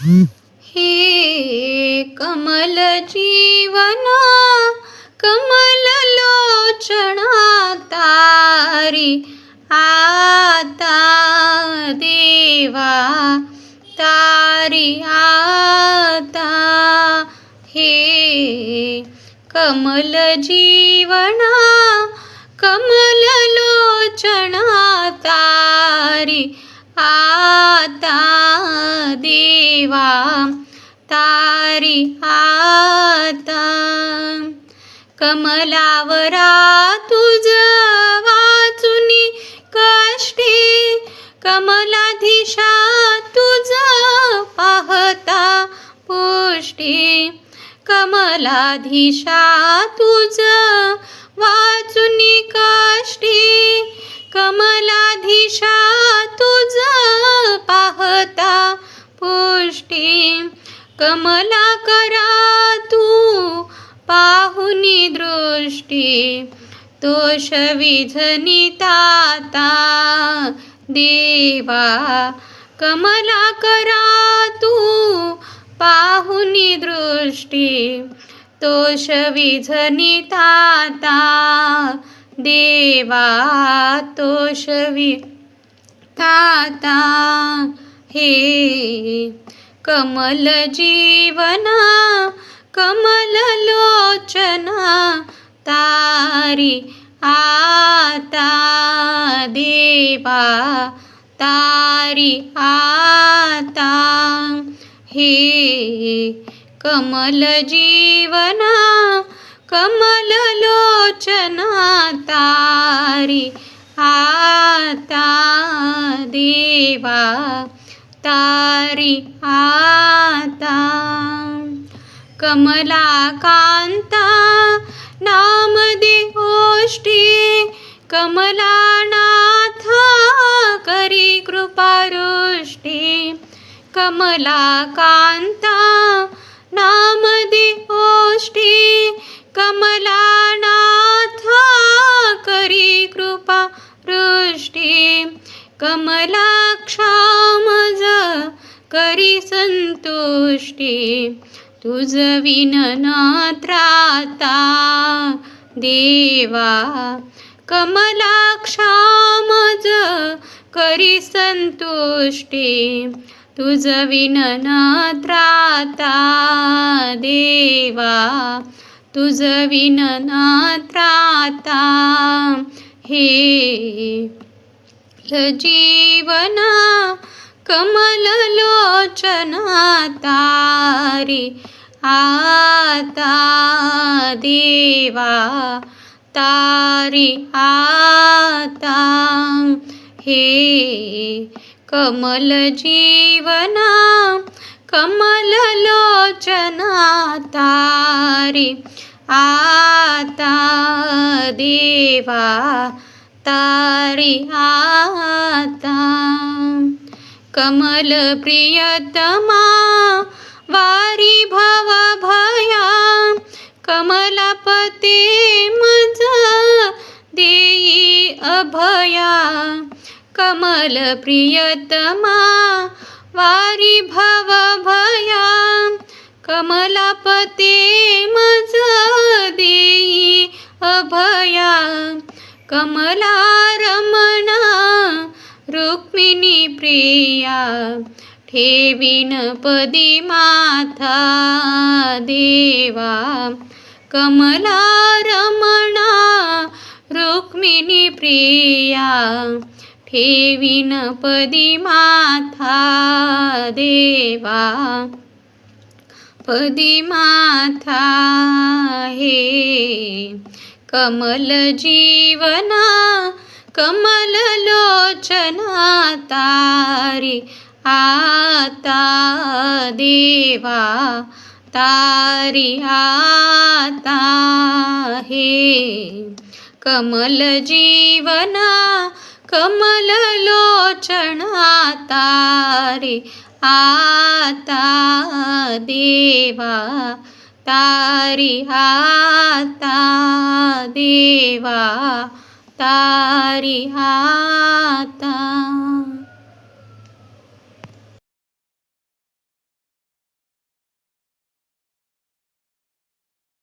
हे कमल जीवना कमल लोचना तारी आता देवा तारी आता हे कमल जीवना कमल लोचना तारी आता देवा तारी आता कमलावरा तुझ वाचुनी कष्टे कमलाधीशा तुझ पाहता पुष्टे कमलाधीशा तुझ वाचुनी कष्टे कमलाधीशा तुझ पाहता पुष्टे कमला करा तू पाहुनी दृष्टी दोष विझनिताता देवा कमला करा तू पाहुनी दृष्टी दोष विझनिताता देवा दोष विझनिताता हे कमल जीवना कमल लोचना तारी आता देवा तारी आता हे कमल जीवना कमल लोचना तारी आता देवा तारी आता कमला कांता नामदेहोष्टी कमलानाथा करी कृपारुष्टी कमला कांता नामदेहोष्टी कमलानाथा करी कृपारुष्टी कमलाक्षामज करी संतुष्टी तुझ विन न त्राता देवा कमलाक्षामज करी संतुष्टी तुझ विन न त्राता देवा तुझ विन न त्राता हे जीवना कमल लोचना तारी आता देवा तारी आता हे कमल जीवना कमल लोचना तारी आता देवा तारी आता कमल प्रियतमा वारी भव भया कमलापते मज देई अभया कमल प्रियतमा वारी भव भया कमलापते मज देई अभया कमला रमणा रुक्मिणी प्रिया ठेवीन पदी माथा देवा कमला रमणा रुक्मिणी प्रिया ठेवीन पदी माथा देवा पदी माथा हे कमल जीवना कमल लोचना तारी आता देवा तारी आता हे कमल जीवना कमल लोचना तारी आता देवा तारी आता देवा तारी आता।